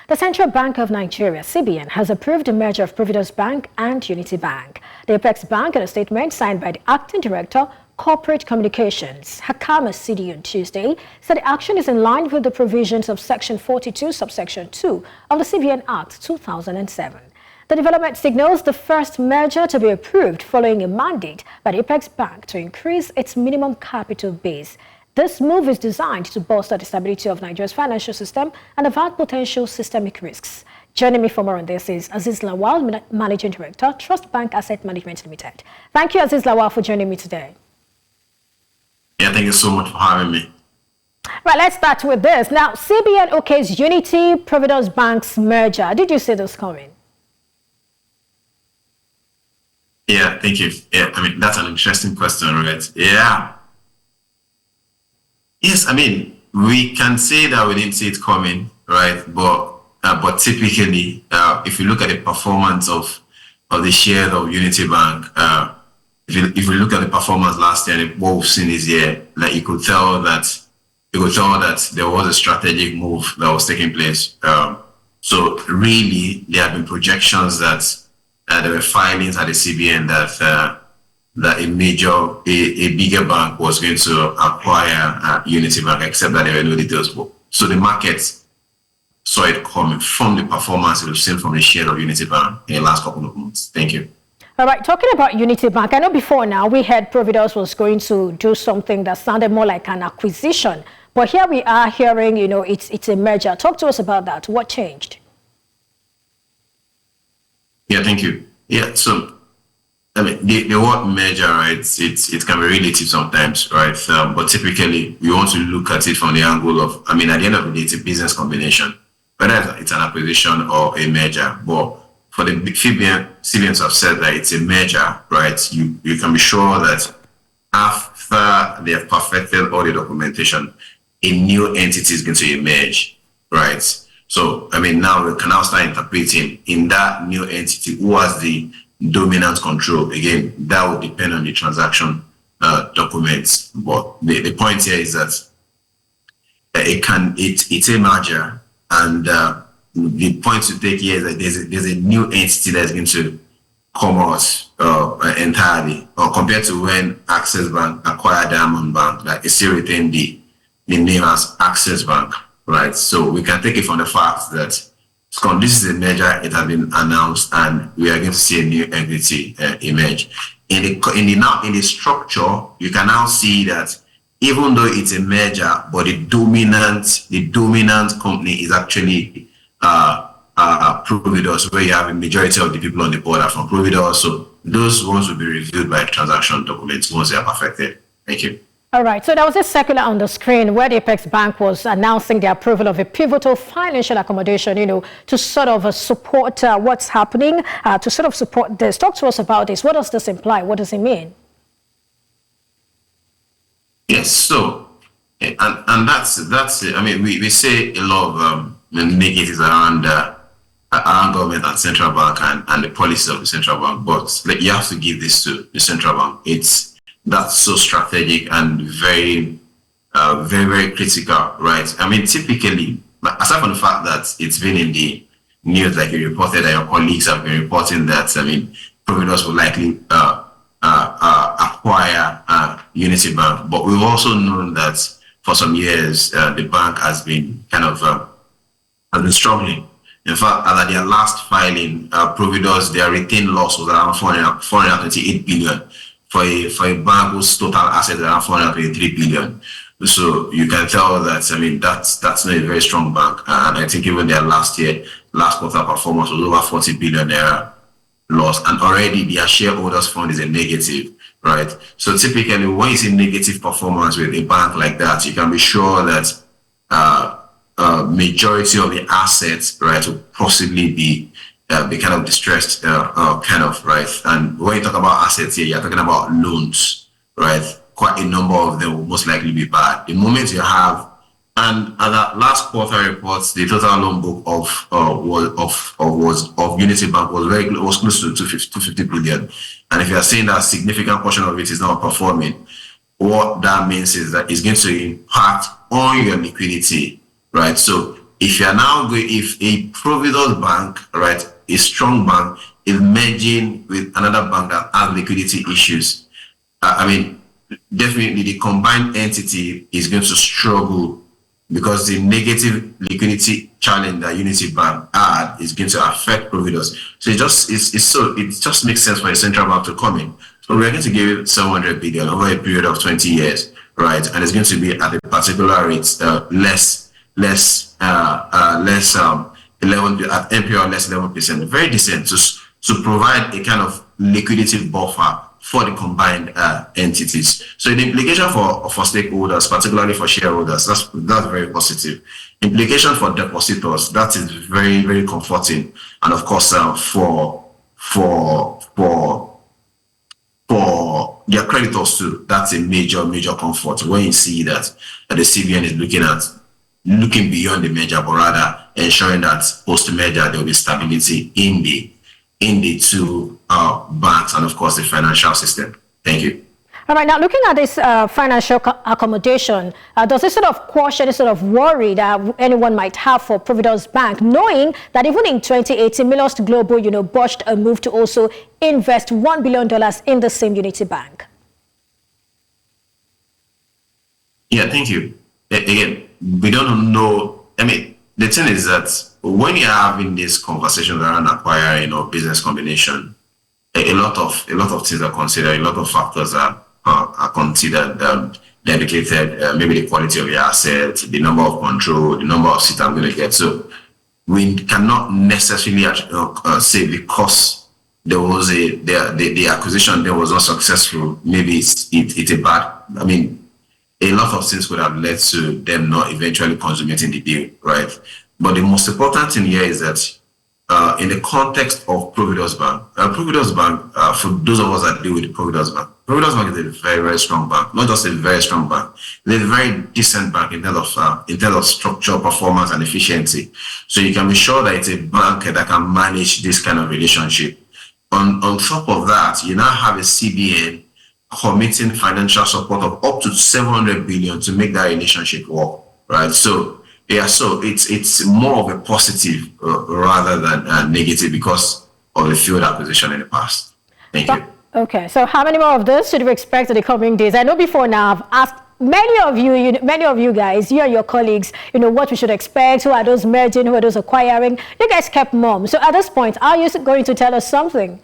The Central Bank of Nigeria, CBN, has approved the merger of Providus Bank and Unity Bank. The Apex Bank, in a statement signed by the Acting Director, Corporate Communications, Hakama Sidi, on Tuesday, said the action is in line with the provisions of Section 42, subsection 2 of the CBN Act 2007. The development signals the first merger to be approved following a mandate by the Apex Bank to increase its minimum capital base. This move is designed to bolster the stability of Nigeria's financial system and avert potential systemic risks. Joining me for more on this is Azeez Lawal, Managing Director, TrustBanc Asset Management Limited. Thank you, Azeez Lawal, for joining me today. Yeah, thank you so much for having me. Right, let's start with this. Now, CBN okays Unity Providus Bank's merger. Did you see this coming? Yeah, thank you. Yeah, that's an interesting question, right? Yeah. Yes, we can say that we didn't see it coming, right? But typically, if you look at the performance of the share of Unity Bank, if you look at the performance last year and what we've seen this year, like you could tell that there was a strategic move that was taking place. So really, there have been projections that there were filings at the CBN that a bigger bank was going to acquire Unity Bank, except that there were no details. So the market saw it coming from the performance we've seen from the share of Unity Bank in the last couple of months. Thank you. All right, talking about Unity Bank, I know before now we heard Providus was going to do something that sounded more like an acquisition, but here we are hearing, it's a merger. Talk to us about that. What changed? Yeah, thank you. Yeah, so the word merger, right? It can be relative sometimes, right? But typically, we want to look at it from the angle of, at the end of the day, it's a business combination, whether it's an acquisition or a merger. But for the big CBNs have said that it's a merger, right? You can be sure that after they have perfected all the documentation, a new entity is going to emerge, right? So, now we can now start interpreting in that new entity who has the dominant control. Again, that would depend on the transaction documents. But the point here is that it's a merger, and the point to take here is that there's a new entity that's going to come out entirely, or compared to when Access Bank acquired Diamond Bank, like it's still retained the name as Access Bank. Right, so we can take it from the fact that this is a merger. It has been announced, and we are going to see a new entity emerge. In the structure, you can now see that even though it's a merger, but the dominant company is actually Providus, where you have a majority of the people on the board are from Providus. So those ones will be reviewed by transaction documents once they are perfected. Thank you. All right, so there was a circular on the screen where the Apex Bank was announcing the approval of a pivotal financial accommodation, to sort of support what's happening, to sort of support this. Talk to us about this. What does this imply? What does it mean? Yes, so, and that's it. We say a lot of negatives around government and central bank and the policies of the central bank, but you have to give this to the central bank. That's so strategic and very, very, very critical, right? Typically, aside from the fact that it's been in the news, like you reported, that your colleagues have been reporting that, Providus will likely acquire Unity Bank. But we've also known that for some years, the bank has been has been struggling. In fact, at their last filing, Providus, their retained loss was around 428 billion. For a bank whose total assets are around 423 billion. So you can tell that, that's not a very strong bank. And I think even their last quarter performance was over 40 billion naira loss. And already their shareholders fund is a negative, right? So typically when you see negative performance with a bank like that, you can be sure that majority of the assets, right, will possibly be kind of distressed, right? And when you talk about assets here, you're talking about loans, right? Quite a number of them will most likely be bad. The moment you have, and at that last quarter reports, the total loan book of Unity Bank was close to 250 billion. And if you are saying that a significant portion of it is not performing, what that means is that it's going to impact on your liquidity, right? So if you are now going, if a Providus bank, right, a strong bank, is merging with another bank that has liquidity issues, I mean, definitely the combined entity is going to struggle because the negative liquidity challenge that Unity Bank had is going to affect Providus. So it just makes sense for a central bank to come in. So we're going to give it 700 billion over a period of 20 years, right? And it's going to be at a particular rate, less 11 at NPR less 11%. Very decent to provide a kind of liquidity buffer for the combined entities. So the implication for stakeholders, particularly for shareholders, that's very positive. Implication for depositors, that is very, very comforting. And of course, for their creditors too, that's a major comfort when you see that the CBN is looking beyond the merger, but rather ensuring that post-merger there will be stability in the two banks and of course the financial system. Thank you. All right, now looking at this financial accommodation, does this sort of quash any sort of worry that anyone might have for Providus Bank, knowing that even in 2018, Milos Global, botched a move to also invest $1 billion in the same Unity Bank? Yeah, thank you. Again, we don't know. I mean, the thing is that when you're having these conversations around acquiring or business combination, a lot of things are considered, a lot of factors are considered, dedicated, maybe the quality of your asset, the number of control, the number of seats I'm going to get. So we cannot necessarily say because there was the acquisition there was not successful, maybe it's a bad, I mean, a lot of things would have led to them not eventually consummating the deal, right? But the most important thing here is that in the context of Providus Bank, for those of us that deal with the Providus Bank is a very, very strong bank, not just a very strong bank, it's a very decent bank in terms of structure, performance, and efficiency. So you can be sure that it's a bank that can manage this kind of relationship. On top of that, you now have a CBN committing financial support of up to 700 billion to make that relationship work, right? So yeah, so it's more of a positive rather than negative because of the failed acquisition in the past. Thank you. Okay, so how many more of this should we expect in the coming days? I know before now I've asked many of you guys, you and your colleagues, what we should expect, who are those merging, who are those acquiring. You guys kept mum. So at this point, are you going to tell us something?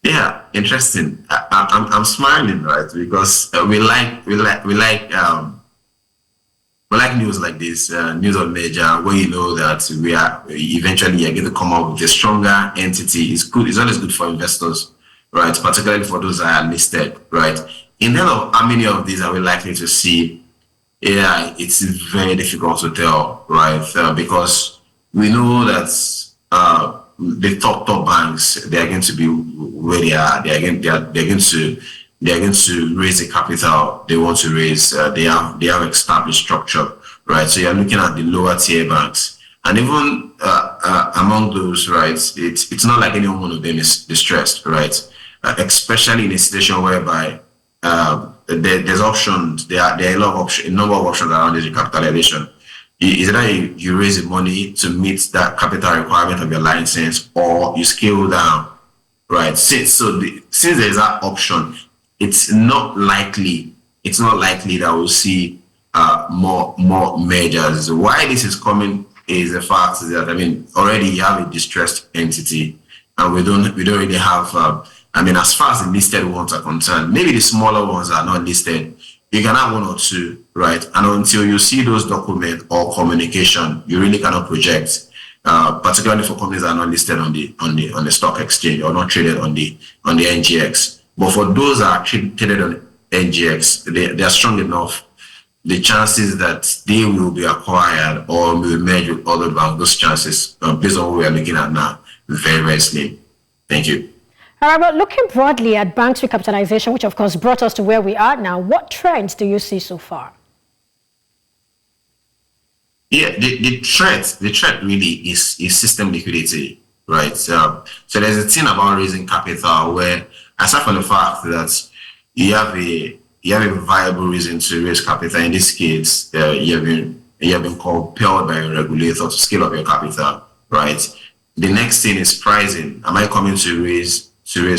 Yeah, interesting. I'm smiling, right? Because we like news like this, news of merger, where you know that we are eventually going to come up with a stronger entity. It's good. It's always good for investors, right? Particularly for those that are listed, right? In terms of how many of these are we likely to see? Yeah, it's very difficult to tell, right? Because we know that the top banks, they are going to be where they are. They're going to raise the capital they want to raise. They have established structure, right? So you're looking at the lower tier banks, and even among those, right, it's not like any one of them is distressed, right? Especially in a situation whereby there's options. There are a number of options around this recapitalization. Is either you raise the money to meet that capital requirement of your license, or you scale down, right? Since there's that option, it's not likely that we'll see more mergers. Why this is coming is the fact that, I mean, already you have a distressed entity, and we don't really have. As far as the listed ones are concerned, maybe the smaller ones are not listed. You can have one or two, right? And until you see those documents or communication, you really cannot project. Particularly for companies that are not listed on the stock exchange or not traded on the NGX. But for those that are traded on NGX, they are strong enough. The chances that they will be acquired or will merge with other banks, those chances, based on what we are looking at now, very, very slim. Thank you. All right, but looking broadly at banks recapitalization, which of course brought us to where we are now, what trends do you see so far? Yeah, the threat really is system liquidity, right? So there's a thing about raising capital where, aside from the fact that you have a viable reason to raise capital, in this case, you have been you have been compelled by your regulator to scale up your capital, right? The next thing is pricing. Am I coming to raise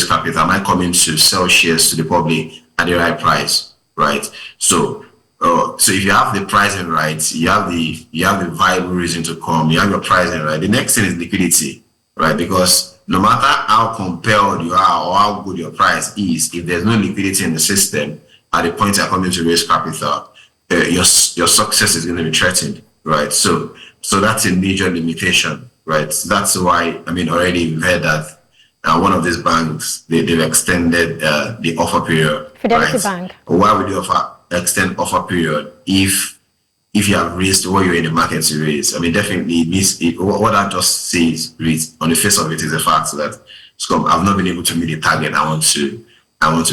capital? Am I coming to sell shares to the public at the right price, right? So if you have the pricing right, you have the viable reason to come. You have your pricing right. The next thing is liquidity, right? Because no matter how compelled you are or how good your price is, if there's no liquidity in the system at the point you're coming to raise capital, your success is going to be threatened, right? So that's a major limitation, right? That's why, I mean, already we've heard that one of these banks, they've extended the offer period. Fidelity right? Bank. Why would you extend offer period if you have raised what you're in the market to raise? I mean, definitely what that just says on the face of it is the fact that I've not been able to meet the target I want to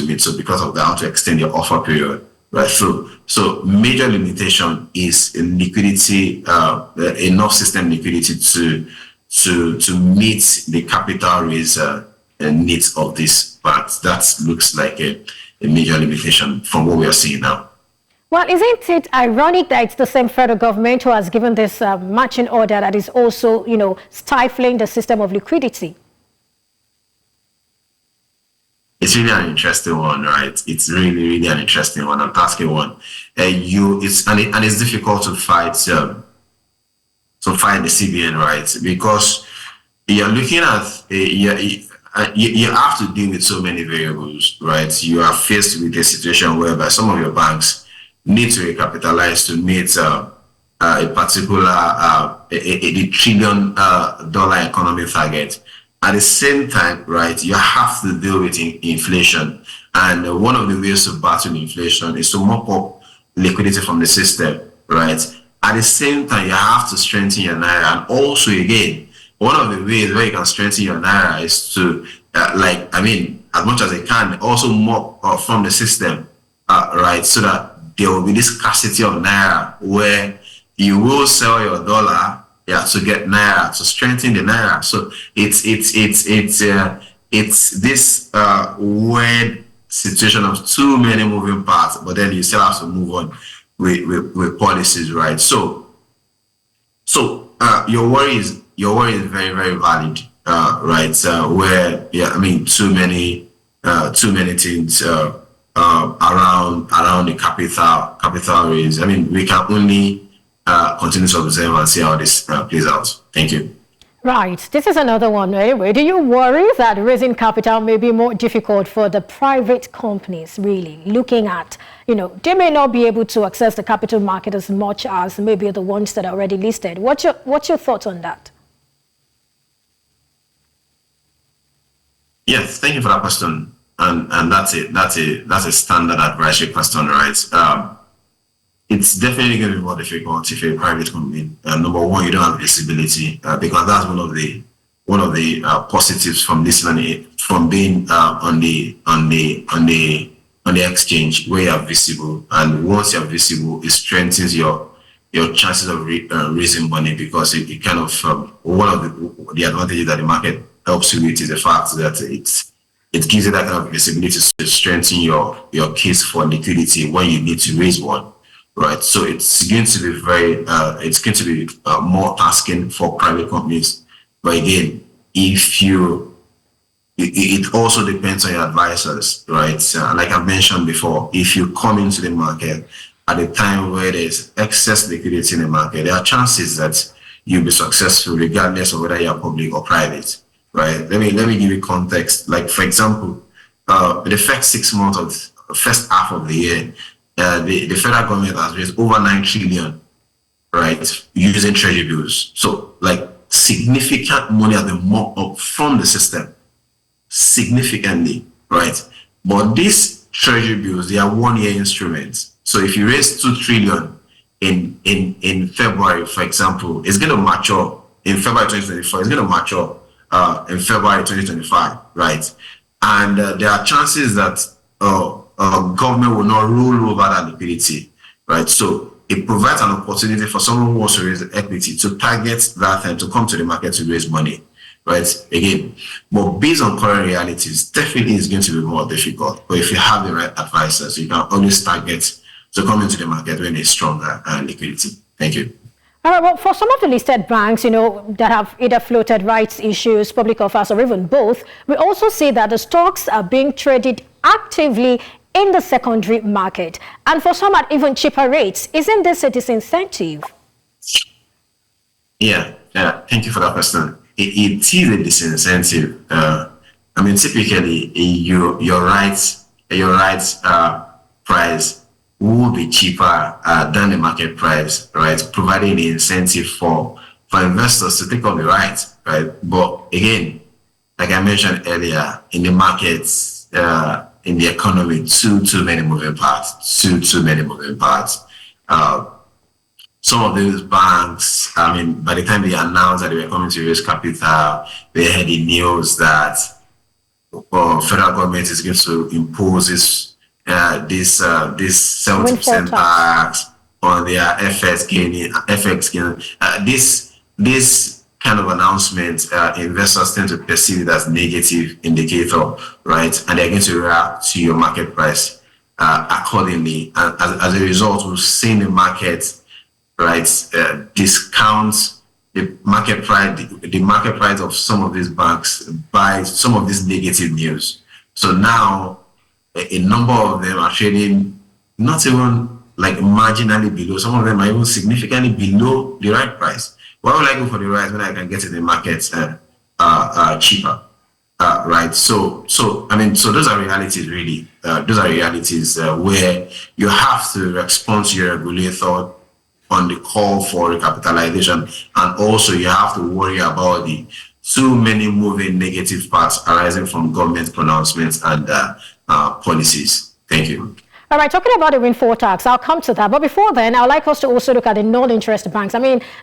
meet. So because of that, I want to extend your offer period. Right. So major limitation is liquidity, enough system liquidity to meet the capital raise needs of this banks. That looks like a major limitation from what we are seeing now. Well, isn't it ironic that it's the same federal government who has given this matching order that is also, stifling the system of liquidity? It's really an interesting one, right? It's really, really an interesting one, a tasking one. It's difficult to fight the CBN, right? Because you're looking at you have to deal with so many variables, right? You are faced with a situation whereby some of your banks need to recapitalize to meet a particular $1 trillion economic target. At the same time, right, you have to deal with inflation. And one of the ways to battle inflation is to mop up liquidity from the system, right? At the same time, you have to strengthen your naira. And also, again, one of the ways where you can strengthen your naira is to, as much as you can, also mop from the system, right? So that there will be this scarcity of naira where you will sell your dollar, to get naira, to strengthen the naira. So it's this weird situation of too many moving parts, but then you still have to move on with policies, right? So your worry is very, very valid, right? Too many things around the capital raise. I mean, we can only continue to observe and see how this plays out. Thank you. Right. This is another one. Anyway, do you worry that raising capital may be more difficult for the private companies, really? Looking at, they may not be able to access the capital market as much as maybe the ones that are already listed. What's your thoughts on that? Yes, thank you for that question. And that's a standard advisory question, right? It's definitely going to be more difficult if you're a private company. Number one, you don't have visibility because that's one of the positives from being on the exchange where you are visible. And once you are visible, it strengthens your chances of raising money because it kind of one of the advantages that the market helps you with is the fact that it gives you that kind of visibility to strengthen your case for liquidity when you need to raise one. Right, so it's going to be more tasking for private companies. But again, it also depends on your advisors, right? Like I mentioned before, if you come into the market at a time where there's excess liquidity in the market, there are chances that you'll be successful regardless of whether you're public or private, right? Let me give you context. Like for example, the first 6 months of first half of the year. The federal government has raised over 9 trillion, right, using treasury bills. So, like, significant money has been mopped up from the system, significantly, right? But these treasury bills, they are 1-year instruments. So, if you raise 2 trillion in February, for example, it's going to mature in February 2024. It's going to mature in February 2025, right? And there are chances that government will not roll over that liquidity, right? So it provides an opportunity for someone who wants to raise equity to target that and to come to the market to raise money, right? Again, but based on current realities, definitely it's going to be more difficult. But if you have the right advisors, you can always target to come into the market when there's stronger liquidity. Thank you. All right, well, for some of the listed banks, that have either floated rights issues, public offers, or even both, we also see that the stocks are being traded actively in the secondary market, and for some at even cheaper rates. Isn't this a disincentive? Yeah, thank you for that question. It is a disincentive. Typically, your rights price will be cheaper than the market price, right? Providing the incentive for investors to take on the rights, right? But again, like I mentioned earlier, in the markets, in the economy, too many moving parts. Too many moving parts. Some of these banks, by the time they announced that they were coming to raise capital, they had the news that federal government is going to impose this 70% tax on their FX gain. This kind of announcement, investors tend to perceive it as negative indicator, right? And they're going to react to your market price accordingly. And as a result, we've seen the market, right, discounts the market price of some of these banks by some of this negative news. So now a number of them are trading not even like marginally below. Some of them are even significantly below the right price. Why would I go for the right when I can get it in the market cheaper? Right. So those are realities really. Those are realities where you have to respond to your regulator on the call for recapitalization, and also you have to worry about the too many moving negative parts arising from government pronouncements and policies. Thank you. All right, talking about the windfall tax, I'll come to that. But before then, I'd like us to also look at the non-interest banks.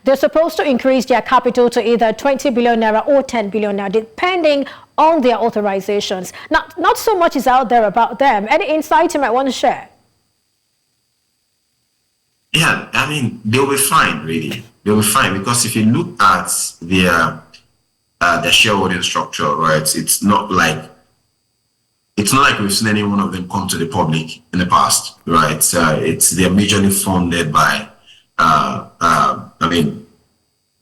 They're supposed to increase their capital to either 20 billion naira or 10 billion naira, depending on their authorizations. Now, not so much is out there about them. Any insight you might want to share? Yeah, they'll be fine, really. They'll be fine, because if you look at their shareholding structure, right, it's not like we've seen any one of them come to the public in the past, right? They're majorly funded by,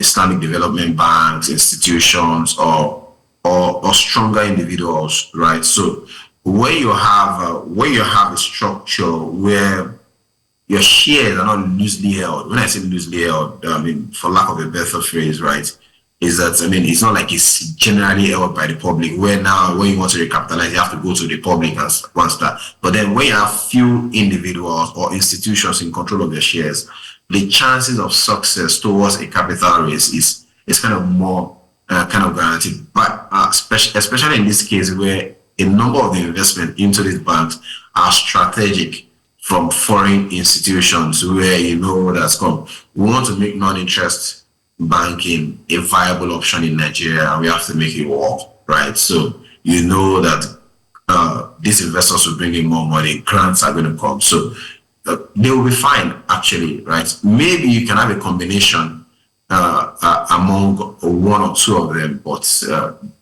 Islamic development banks, institutions, or stronger individuals, right? So where you have a structure where your shares are not loosely held. When I say loosely held, for lack of a better phrase, right, is that, it's not like it's generally held by the public, where now when you want to recapitalize, you have to go to the public and once that. But then when you have few individuals or institutions in control of your shares, the chances of success towards a capital raise is kind of more guaranteed. But especially in this case, where a number of the investment into these banks are strategic from foreign institutions, where that's come. We want to make non-interest banking a viable option in Nigeria, and we have to make it work, right? So that these investors will bring in more money, grants are going to come. So they will be fine, actually, right? Maybe you can have a combination among one or two of them, but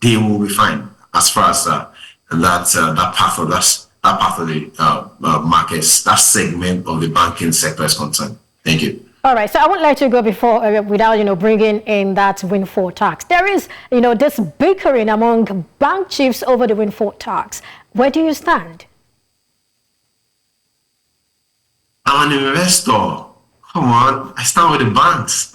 they will be fine as far as that part of the markets, that segment of the banking sector is concerned. Thank you. All right, so I won't let you go without bringing in that windfall tax. There is this bickering among bank chiefs over the windfall tax. Where do you stand? I'm an investor. Come on, I stand with the banks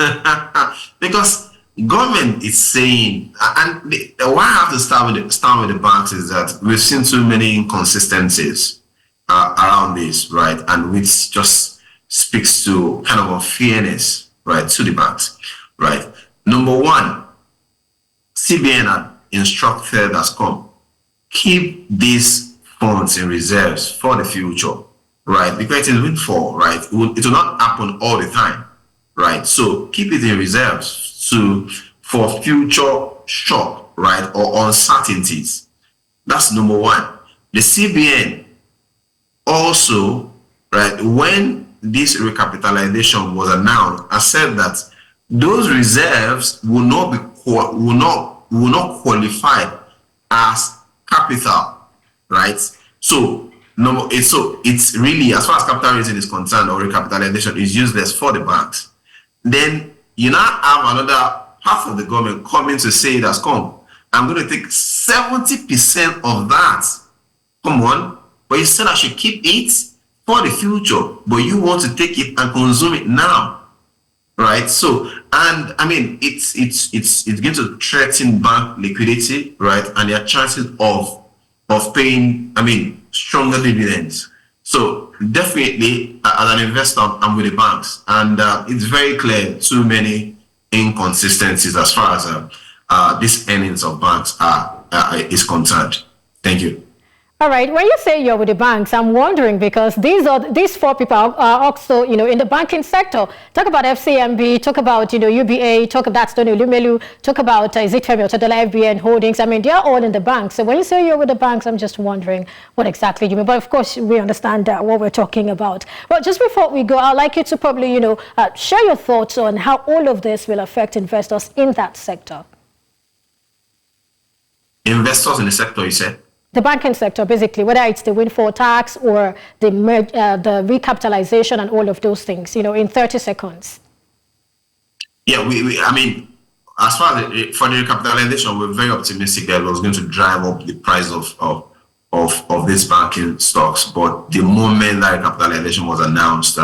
because government is saying, and why I have to start with the banks is that we've seen too many inconsistencies around this, right? And which just speaks to kind of unfairness, right, to the banks, right? Number one, CBN had instructed Ascom, keep these funds in reserves for the future, right? Because it is windfall, right? It will not happen all the time, right? So keep it in reserves for future shock, right, or uncertainties. That's number one. The CBN also, right, when this recapitalization was announced, I said that those reserves will not qualify as capital, right? So it's really, as far as capital raising is concerned, or recapitalization is useless for the banks. then you now have another half of the government coming to say that's come. I'm going to take 70% of that. Come on. But you said I should keep it for the future, but you want to take it and consume it now. Right? So, and I mean, it's going to threaten bank liquidity, right? And their chances of paying, I mean, stronger dividends. So definitely, as an investor, I'm with the banks, and it's very clear too many inconsistencies as far as these earnings of banks is concerned. Thank you. All right. When you say you're with the banks, I'm wondering because these four people are also, in the banking sector. Talk about FCMB, talk about, UBA, talk about Stony Lumelu, talk about Femi Otodola FBN Holdings. I mean, they're all in the banks. So when you say you're with the banks, I'm just wondering what exactly you mean. But of course, we understand what we're talking about. Well, just before we go, I'd like you to probably, share your thoughts on how all of this will affect investors in that sector. Investors in the sector, you said? The banking sector, basically, whether it's the windfall tax or the recapitalization and all of those things, in 30 seconds. Yeah, I mean, as far as for the recapitalization, we're very optimistic that it was going to drive up the price of these banking stocks. But the moment that recapitalization was announced,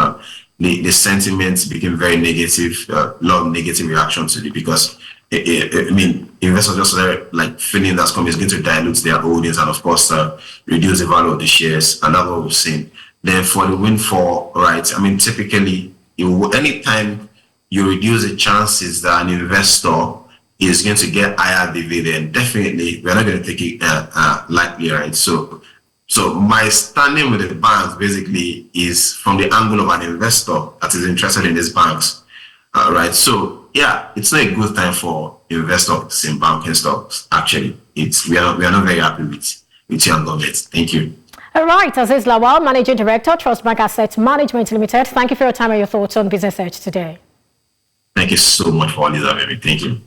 the sentiment became very negative, a lot of negative reaction to it because I mean, investors just like feeling that company is going to dilute their holdings and, of course, reduce the value of the shares. And that's what we've seen. Then for the windfall, right? I mean, typically, anytime you reduce the chances that an investor is going to get higher dividend, definitely we're not going to take it lightly, right? So my standing with the banks basically is from the angle of an investor that is interested in these banks, right? So yeah, it's not a good time for investors in banking stocks. Actually, we are not very happy with your government. Thank you. All right, Azeez Lawal, Managing Director, TrustBanc Asset Management Limited. Thank you for your time and your thoughts on Business Edge today. Thank you so much for all this, Thank you.